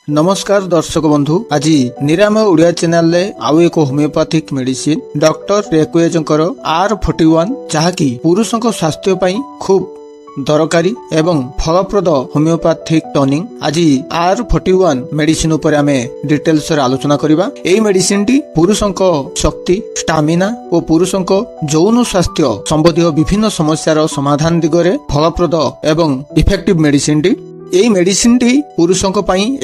नमस्कार दर्शक बंधु आज निरामय ओडिया चैनल रे आउ एक होमियोपैथिक मेडिसिन डॉक्टर रेकुएजंकर R41 जहाँकि पुरुषों स्वास्थ्य पई खूब दरकारी एवं फलप्रद होमियोपैथिक टॉनिक आज R41 मेडिसिन उपर आमे डिटेल्स रे आलोचना करिबा। एई मेडिसिन टी पुरुषों शक्ति स्टामिना और पुरुषों यौन स्वास्थ्य संबंधी विभिन्न समस्यार समाधान दिगरे फलप्रद एवं इफेक्टिव मेडिसिन टी एई मेडिसिन टी पुरुषों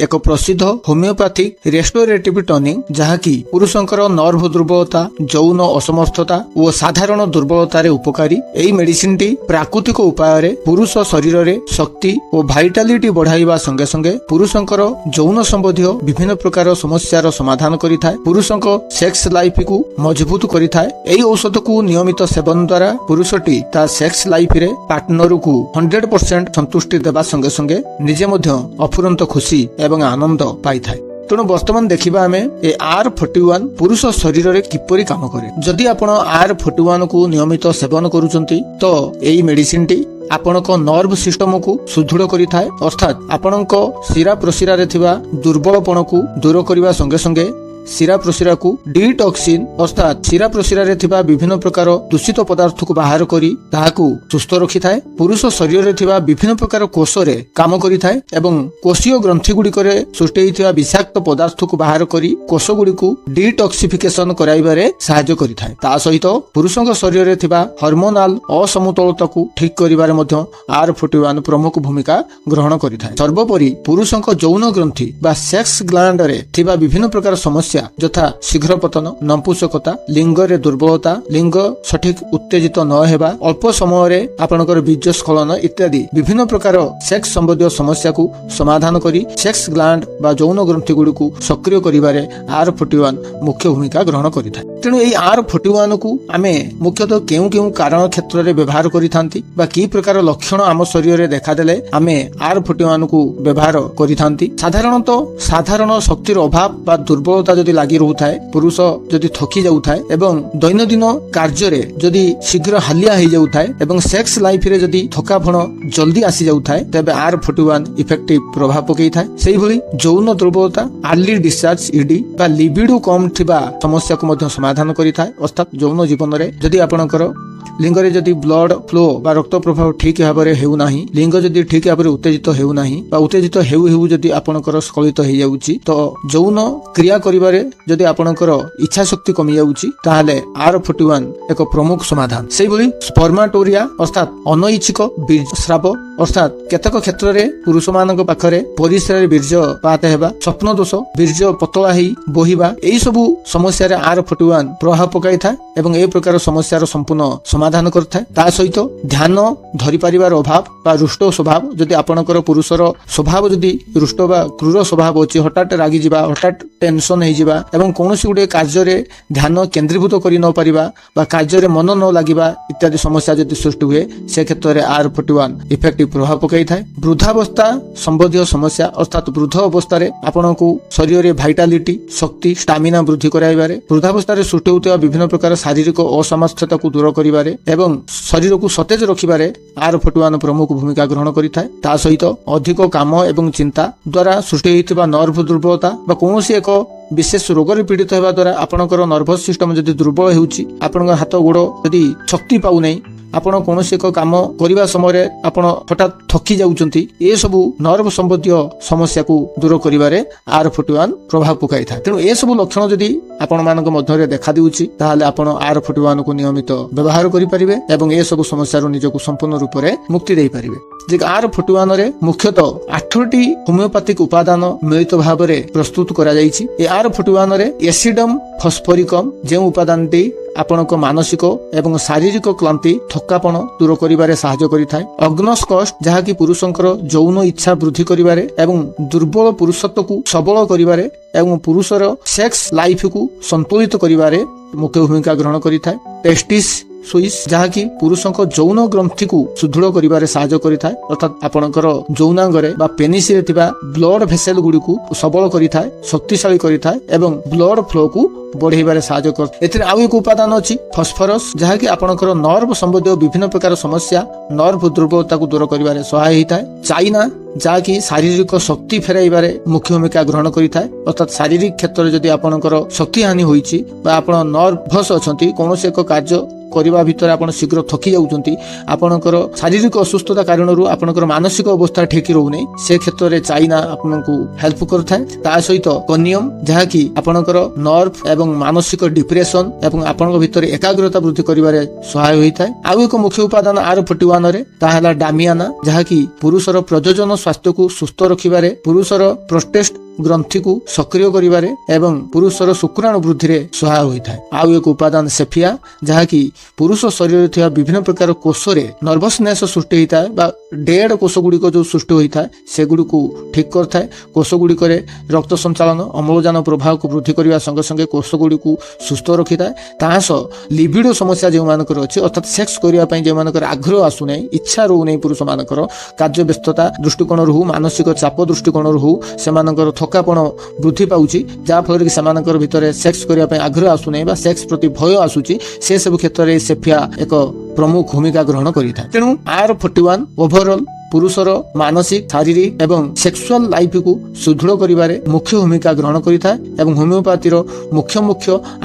एक प्रसिद्ध होमियोपैथिक रेस्टोरेटिव टॉनिक जहाँकि पुरुषों नर्व दुर्बलता यौन असमर्थता और साधारण दुर्बलता रे उपकारी। एई मेडिसिन टी प्राकृतिक उपाय रे पुरुष शरीर रे शक्ति और भाइटालिटी बढ़ाइबा संगे संगे पुरुषों यौन संबंधी विभिन्न प्रकार समस्यार समाधान करिथाय। पुरुषों सेक्स लाइफ को मजबूत करिथाय। एई औषध को नियमित सेवन द्वारा पुरुषटी ता सेक्स लाइफ रे पार्टनर को 100% संतुष्टि देबा संगे संगे निजे मध्य अफुरंत खुशी एवं आनंद पाई थाए। तेणु वर्तमान देखिबा आमे ए R41 पुरुष शरीर रे किपरि काम करे। जदि आपण R41 को नियमित सेवन करूचंती तो एई मेडिसिन टी आपनक नर्व सिस्टम को सुदृढ़ करिथाय, अर्थात आपनक शिरा प्रशिरा रे थिबा दुर्बलपण को दूर करिबा संगे संगे शिरा प्रशिरा को डिटॉक्सिन अर्थात शिरा प्रशिरा रे थिबा विभिन्न प्रकार दूषित पदार्थ को बाहर करी ताहाकू सुस्थ रखिथाय। पुरुष शरीर रे थिबा विभिन्न प्रकार कोष रे काम करिथाय एवं कोषीय ग्रंथि गुडी करे सृष्टि होइथिबा विषाक्त पदार्थ को बाहर करी कोष गुडी को डिटॉक्सिफिकेशन कराइबारे सहायता करिथाय। ता सहित पुरुषक शरीर रे थिबा हार्मोनाल असमतोलता को ठीक करिबारे मध्य R41 प्रमुख भूमिका ग्रहण करिथाय। सर्वोपरि पुरुषक यौन ग्रंथि बा सेक्स ग्लैंड रे थिबा विभिन्न प्रकार समस्या यथा शीघ्र पतन, नपुंसकता, लिंग रे दुर्बलता, लिंग सठिक उत्तेजित न हेबा, अल्प समय रे आपनकर बीज स्खलन इत्यादि विभिन्न प्रकार सेक्स संबंधी समस्या को समाधान करी सेक्स ग्लैंड बा यौन ग्रंथि गुडी को सक्रिय करिबारे R41 मुख्य भूमिका ग्रहण करिथाय। तेणु एई R41 को आमे मुख्यतः केउ केउ कारण क्षेत्र रे व्यवहार करिथांती बा की प्रकार लक्षण आम शरीर रे देखा देले आमे R41 को व्यवहार करिथांती। साधारण शक्तिर अभाव बा दुर्बलता जदि लागि रहउथाय, पुरुष जदि थकी जाउथाय एवं दैनंदिन कार्य रे जदि शीघ्र हालिया हो जाउथाय एवं सेक्स लाइफ रे जदि थकापण जल्दी आसी जाउथाय तेबे R41 इफेक्टिव प्रभाव पकेइथाय। सेहि भली यौन दुर्बलता, अर्ली डिस्चार्ज ईडी बा लिबिडो कम थिबा समस्या को मध्य समाधान करिथाय। अर्थात यौन जीवन रे जदि आपनकर लिंग रे जदि ब्लड फ्लो बा रक्त प्रवाह ठीक भाबरे हेउ नाही, लिंग जदि ठीक भाबरे उत्तेजित हेउ नाही बा उत्तेजित हेउ जदि आपनकर स्खलित हे जाउची तो यौन क्रिया करिबारे जदि आपनकर इच्छा शक्ति कमी जाउची ताहाले R41 एक प्रमुख समाधान। सेहि भली स्पर्माटोरिया अर्थात अनइच्छिक बीज स्राव अर्थात केतक क्षेत्र रे पुरुष मानक पाखरे परिस्रा रे बीर्ज पात हेबा, स्वप्न दोष, बीर्ज पतला हेई बोहिबा, एई सबु समस्या रे R41 प्रभाव पकाई था एवं ए प्रकार समस्यार संपूर्ण समाधान करथाय। ता सहित ध्यान धरि परिवार अभाव बा रुष्ट स्वभाव जदि आपनकर पुरुषर स्वभाव जदि रुष्ट बा क्रूर स्वभाव अछि, हठात रागी जिबा, हठात टेंशन हे जिबा एवं कोनोसी गुडे कार्य रे ध्यान केंद्रीभूत करि न परिबा बा कार्य रे मन न लागिबा इत्यादि समस्या जदि सृष्टि हुए से क्षेत्र रे R41 इफेक्टिव प्रभाव पकाई थाए। वृद्धावस्था संबंधी समस्या अर्थात वृद्ध अवस्था रे आपनकु शरीर रे भाइटालिटी, शक्ति, स्टामिना वृद्धि कराइबारे, वृद्धावस्था रे सृष्टि होतबा विभिन्न प्रकार शारीरिक असमर्थता को दूर करिबारे एवं शरीर को सतेज रखिबारे R41 प्रमुख भूमिका ग्रहण करिथाय। ता सहित अधिक काम एवं चिंता द्वारा सृष्टि होइतबा नर्व दुर्बलता बा कोनोसी एक विशेष रोग रे पीड़ित हेबा द्वारा आपनकर नर्वस सिस्टम जदि दुर्बल हेउची, आपनकर हाथ गोड़ जदि शक्ति पाउ नै, आपण कोनोसी एक काम करिबा समय आपण हठात थकी जाउचंती, ए सबु नर्व संबंधी समस्या को दूर करिबारे R41 प्रभाव पकाई था। तेणु ए सबु लक्षण जदि आपण मानक मध्य रे देखा दिउची ताहाले आपण R41 को नियमित व्यवहार करि परिबे एवं ए सबु समस्या रो निजको संपूर्ण रूप रे मुक्ति देई परिबे। जे R41 रे मुख्यतः 8टी होमियोपैथिक उपादान मिलित भाव रे प्रस्तुत करा जाईची। ए R41 रे एसिडम फॉस्फोरिकम जे उपादानटी आपनक मानसिक एवं शारीरिक क्लांति थकापन दूर करिबारे सहायता करिथाय। अग्नस कष्ट जहाँकि पुरुषंकर यौन इच्छा वृद्धि करिबारे एवं दुर्बल पुरुषत्व को सबल करिबारे एवं पुरुषर सेक्स लाइफ को संतुलित करिबारे मुख्य भूमिका ग्रहण करिथाय। टेस्टिस ସୁଇସ୍ ଯାହାକି ପୁରୁଷଙ୍କ ଯୌନ ଗ୍ରନ୍ଥିକୁ ସୁଦୃଢ କରିବାରେ ସାହାଯ୍ୟ କରିଥାଏ ଅର୍ଥାତ୍ ଆପଣଙ୍କର ଯୌନାଙ୍ଗରେ ବା ପେନିସରେ ଥିବା ବ୍ଲଡ ଭେସେଲ ଗୁଡ଼ିକୁ ସବଳ କରିଥାଏ, ଶକ୍ତିଶାଳୀ କରିଥାଏ ଏବଂ ବ୍ଲଡ ଫ୍ଲୋକୁ ବଢେଇବାରେ ସାହାଯ୍ୟ କରିଥାଏ। ଏଥିରେ ଆଉ ଏକ ଉପାଦାନ ଅଛି ଫସ୍ଫରସ୍, ଯାହାକି ଆପଣଙ୍କର ନର୍ଭ ସମ୍ବନ୍ଧୀୟ ବିଭିନ୍ନ ପ୍ରକାର ସମସ୍ୟା, ନର୍ଭ ଦୁର୍ବଳତାକୁ ଦୂର କରିବାରେ ସହାୟ ହୋଇଥାଏ। ଚାଇନା ଯାହାକି ଶାରୀରିକ ଶକ୍ତି ଫେରାଇବାରେ ମୁଖ୍ୟ ଭୂମିକା ଗ୍ରହଣ କରିଥାଏ ଅର୍ଥାତ୍ ଶାରୀରିକ କ୍ଷେତ୍ରରେ ଯଦି ଆପଣଙ୍କର ଶକ୍ତି ହାନି ହୋଇଛି ବା ଆପଣ ନର୍ଭସ୍ ଅଛନ୍ତି, କୌଣସି ଏକ କାର୍ଯ୍ୟ କରିବା ଭିତରେ ଆପଣ ଶୀଘ୍ର ଥକି ଯାଉଛନ୍ତି, ଆପଣଙ୍କର ଶାରୀରିକ ଅସୁସ୍ଥତା କାରଣରୁ ଆପଣଙ୍କର ମାନସିକ ଅବସ୍ଥା ଠିକ ରହୁନାହିଁ, ସେ କ୍ଷେତ୍ରରେ ଚାଇନା ଆପଣଙ୍କୁ ହେଲ୍ପ କରିଥାଏ। ତା ସହିତ କନିୟମ ଯାହାକି ଆପଣଙ୍କର ନର୍ଭ ଏବଂ ମାନସିକ ଡିପ୍ରେସନ ଏବଂ ଆପଣଙ୍କ ଭିତରେ ଏକାଗ୍ରତା ବୃଦ୍ଧି କରିବାରେ ସହାୟ ହୋଇଥାଏ। ଆଉ ଏକ ମୁଖ୍ୟ ଉପାଦାନ R41 ରେ ତାହା ହେଲା ଡାମିଆନା, ଯାହାକି ପୁରୁଷର ପ୍ରଜନନ ସ୍ୱାସ୍ଥ୍ୟକୁ ସୁସ୍ଥ ରଖିବାରେ, ପୁରୁଷର ପ୍ରୋଷ୍ଟେଟ୍ ଗ୍ରନ୍ଥିକୁ ସକ୍ରିୟ କରିବାରେ ଏବଂ ପୁରୁଷର ଶୁକ୍ରାଣୁ ବୃଦ୍ଧିରେ ସହାୟ ହୋଇଥାଏ। ଆଉ ଏକ ଉପାଦାନ ସେଫିଆ, ଯାହାକି ପୁରୁଷ ଶରୀରରେ ଥିବା ବିଭିନ୍ନ ପ୍ରକାର କୋଷରେ ନର୍ଭସନେସ ସୃଷ୍ଟି ହୋଇଥାଏ ବା ଡେଡ୍ କୋଷ ଗୁଡ଼ିକ ଯେଉଁ ସୃଷ୍ଟି ହୋଇଥାଏ ସେଗୁଡ଼ିକୁ ଠିକ କରିଥାଏ। କୋଷ ଗୁଡ଼ିକରେ ରକ୍ତ ସଞ୍ଚାଳନ, ଅମ୍ଳଜାନ ପ୍ରବାହକୁ ବୃଦ୍ଧି କରିବା ସଙ୍ଗେ ସଙ୍ଗେ କୋଷ ଗୁଡ଼ିକୁ ସୁସ୍ଥ ରଖିଥାଏ। ତାହା ସହ ଲିବିଡୋ ସମସ୍ୟା ଯେଉଁମାନଙ୍କର ଅଛି ଅର୍ଥାତ୍ ସେକ୍ସ କରିବା ପାଇଁ ଯେଉଁମାନଙ୍କର ଆଗ୍ରହ ଆସୁନାହିଁ, ଇଚ୍ଛା ରହୁନାହିଁ, ପୁରୁଷମାନଙ୍କର କାର୍ଯ୍ୟବ୍ୟସ୍ତତା ଦୃଷ୍ଟିକୋଣରୁ ହଉ, ମାନସିକ ଚାପ ଦୃଷ୍ଟିକୋଣରୁ ହଉ, ସେମାନଙ୍କର ଥକାପଣ ବୃଦ୍ଧି ପାଉଛି, ଯାହାଫଳରେ କି ସେମାନଙ୍କର ଭିତରେ ସେକ୍ସ କରିବା ପାଇଁ ଆଗ୍ରହ ଆସୁନାହିଁ ବା ସେକ୍ସ ପ୍ରତି ଭୟ ଆସୁଛି, ସେ ସବୁ କ୍ଷେତ୍ରରେ ସେଫିଆ ଏକ ପ୍ରମୁଖ ଭୂମିକା ଗ୍ରହଣ କରିଥାଏ। ତେଣୁ R41 ଓଭରଅଲ୍ ପୁରୁଷର ମାନସିକ, ଶାରୀରିକ ଏବଂ ସେକ୍ସୁଆଲ ଲାଇଫକୁ ସୁଦୃଢ କରିବାରେ ମୁଖ୍ୟ ଭୂମିକା ଗ୍ରହଣ କରିଥାଏ ଏବଂ ହୋମିଓପାଥିର ମୁଖ୍ୟ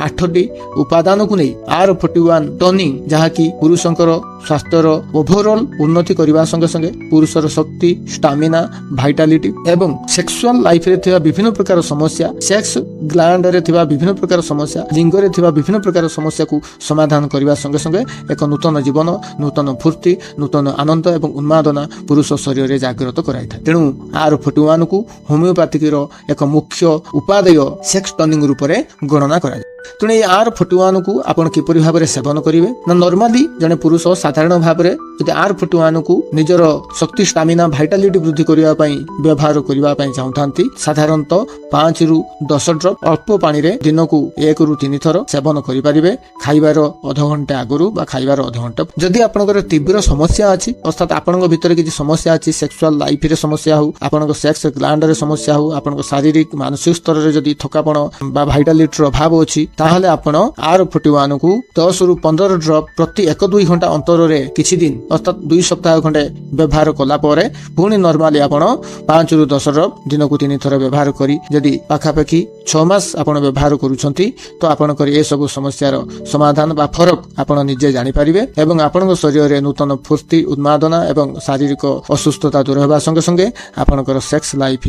8ଟି ଉପାଦାନକୁ ନେଇ R41 ଟନିଂ, ଯାହାକି ପୁରୁଷଙ୍କର ସ୍ୱାସ୍ଥ୍ୟର ଓଭରଅଲ୍ ଉନ୍ନତି କରିବା ସଙ୍ଗେ ସଙ୍ଗେ ପୁରୁଷର ଶକ୍ତି, ଷ୍ଟାମିନା, ଭାଇଟାଲିଟି ଏବଂ ସେକ୍ସୁଆଲ ଲାଇଫରେ ଥିବା ବିଭିନ୍ନ ପ୍ରକାର ସମସ୍ୟା, ସେକ୍ସ ଗ୍ଲାଣ୍ଡରେ ଥିବା ବିଭିନ୍ନ ପ୍ରକାର ସମସ୍ୟା, ଲିଙ୍ଗରେ ଥିବା ବିଭିନ୍ନ ପ୍ରକାର ସମସ୍ୟାକୁ ସମାଧାନ କରିବା ସଙ୍ଗେ ସଙ୍ଗେ ଏକ ନୂତନ ଜୀବନ, ନୂତନ ଫୁର୍ତ୍ତି, ନୂତନ ଆନନ୍ଦ ଏବଂ ଉନ୍ମାଦନା ପୁରୁଷ ଶରୀରରେ ଜାଗ୍ରତ କରାଇଥାଏ। ତେଣୁ R41 କୁ ହୋମିଓପାଥିର ଏକ ମୁଖ୍ୟ ଉପାଦେୟ ସେକ୍ସ ଟନିଂ ରୂପରେ ଗଣନା କରାଯାଏ। ତେଣୁ ଏହି R41 କୁ ଆପଣ କିପରି ଭାବରେ ସେବନ କରିବେ ନା, ନର୍ମାଲି ଜଣେ ପୁରୁଷ ସାଧାରଣ ଭାବରେ ଯଦି R41 କୁ ନିଜର ଶକ୍ତି, ଷ୍ଟାମିନା, ଭାଇଟାଲିଟି ବୃଦ୍ଧି କରିବା ପାଇଁ ବ୍ୟବହାର କରିବା ପାଇଁ ଚାହୁଁଥାନ୍ତି, ସାଧାରଣତଃ 5 ରୁ 10 ଡ୍ରପ ଅଳ୍ପ ପାଣିରେ ଦିନକୁ 1 ରୁ 3 ଥର ସେବନ କରିପାରିବେ, ଖାଇବାର ଅଧଘଣ୍ଟେ ଆଗରୁ ବା ଖାଇବାର ଅଧଘଣ୍ଟେ। ଯଦି ଆପଣଙ୍କର ତୀବ୍ର ସମସ୍ୟା ଅଛି ଅର୍ଥାତ୍ ଆପଣଙ୍କ ଭିତରେ କିଛି ସମସ୍ୟା ଅଛି, ସେକ୍ସୁଆଲ ଲାଇଫରେ ସମସ୍ୟା ହଉ, ଆପଣଙ୍କ ସେକ୍ସ ଗ୍ଲାଣ୍ଡରେ ସମସ୍ୟା ହଉ, ଆପଣଙ୍କ ଶାରୀରିକ ମାନସିକ ସ୍ତରରେ ଯଦି ଥକାପଣ ବା ଭାଇଟାଲିଟିର ଅଭାବ ଅଛି, ତାହେଲେ ଆପଣ R41 କୁ 10 ରୁ 15 ଡ୍ରପ ପ୍ରତି 1-2 ଘଣ୍ଟା ଅନ୍ତରରେ କିଛି ଦିନ ଅର୍ଥାତ୍ 2 ସପ୍ତାହ ଖଣ୍ଡେ ବ୍ୟବହାର କଲା ପରେ ପୁଣି ନର୍ମାଲି ଆପଣ 5 ରୁ 10 ଡ୍ରପ ଦିନକୁ 3 ଥର ବ୍ୟବହାର କରି ଯଦି ପାଖାପାଖି 6 ମାସ ଆପଣ ବ୍ୟବହାର କରୁଛନ୍ତି, ତ ଆପଣଙ୍କର ଏସବୁ ସମସ୍ୟାର ସମାଧାନ ବା ଫରକ ଆପଣ ନିଜେ ଜାଣିପାରିବେ ଏବଂ ଆପଣଙ୍କ ଶରୀରରେ ନୂତନ ଫୁର୍ତ୍ତି, ଉନ୍ମାଦନା ଏବଂ ଶାରୀରିକ ଅସୁସ୍ଥତା ଦୂର ହେବା ସଙ୍ଗେ ସଙ୍ଗେ ଆପଣଙ୍କର ସେକ୍ସ ଲାଇଫ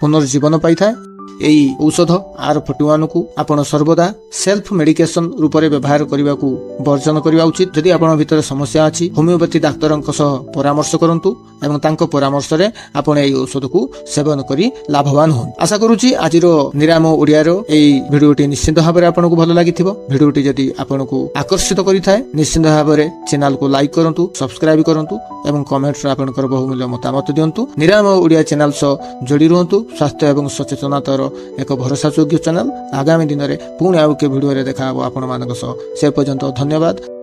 ପୁନର୍ଜୀବନ ପାଇଥାଏ। ଏହି ଔଷଧ R41 କୁ ଆପଣ ସର୍ବଦା ସେଲ୍ଫ ମେଡିକେସନ ରୂପରେ ବ୍ୟବହାର କରିବାକୁ ବର୍ଜନ କରିବା ଉଚିତ। ଯଦି ଆପଣଙ୍କ ଭିତରେ ସମସ୍ୟା ଅଛି, ହୋମିଓପାଥି ଡାକ୍ତରଙ୍କ ସହ ପରାମର୍ଶ କରନ୍ତୁ ଏବଂ ତାଙ୍କ ପରାମର୍ଶରେ ଆପଣ ଏହି ଔଷଧକୁ ସେବନ କରି ଲାଭବାନ ହୁଅନ୍ତୁ। ଆଶା କରୁଛି ଆଜିର ନିରାମ ଓଡ଼ିଆର ଏହି ଭିଡିଓଟି ନିଶ୍ଚିତ ଭାବରେ ଆପଣଙ୍କୁ ଭଲ ଲାଗିଥିବ। ଭିଡିଓଟି ଯଦି ଆପଣଙ୍କୁ ଆକର୍ଷିତ କରିଥାଏ, ନିଶ୍ଚିତ ଭାବରେ ଚ୍ୟାନେଲକୁ ଲାଇକ୍ କରନ୍ତୁ, ସବସ୍କ୍ରାଇବ କରନ୍ତୁ ଏବଂ କମେଣ୍ଟରେ ଆପଣଙ୍କର ବହୁମୂଲ୍ୟ ମତାମତ ଦିଅନ୍ତୁ। ନିରାମ ଓଡ଼ିଆ ଚ୍ୟାନେଲ ସହ ଯୋଡ଼ି ରୁହନ୍ତୁ। ସ୍ୱାସ୍ଥ୍ୟ ଏବଂ ସଚେତନତାର ଏକ ଭରସାଯୋଗ୍ୟ ଚ୍ୟାନେଲ। ଆଗାମୀ ଦିନରେ ପୁଣି ଆଉ ଏକ ଭିଡିଓରେ ଦେଖା ହେବ ଆପଣମାନଙ୍କ ସହ। ସେ ପର୍ଯ୍ୟନ୍ତ ଧନ୍ୟବାଦ।